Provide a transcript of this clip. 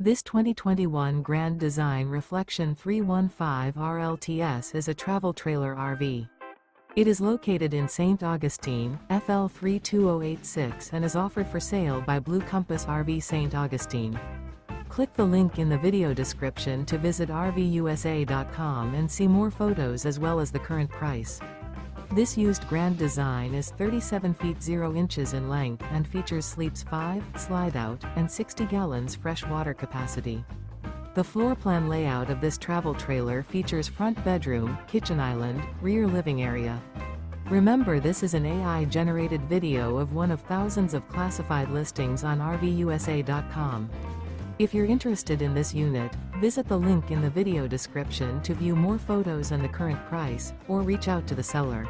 This 2021 Grand Design Reflection 315 RLTS is a travel trailer RV. It is located in St. Augustine, FL 32086 and is offered for sale by Blue Compass RV St. Augustine. Click the link in the video description to visit RVUSA.com and see more photos as well as the current price. This used Grand Design is 37 feet 0 inches in length and features sleeps 5, slide-out, and 60 gallons fresh water capacity. The floor plan layout of this travel trailer features front bedroom, kitchen island, rear living area. Remember, this is an AI-generated video of one of thousands of classified listings on RVUSA.com. If you're interested in this unit, visit the link in the video description to view more photos and the current price, or reach out to the seller.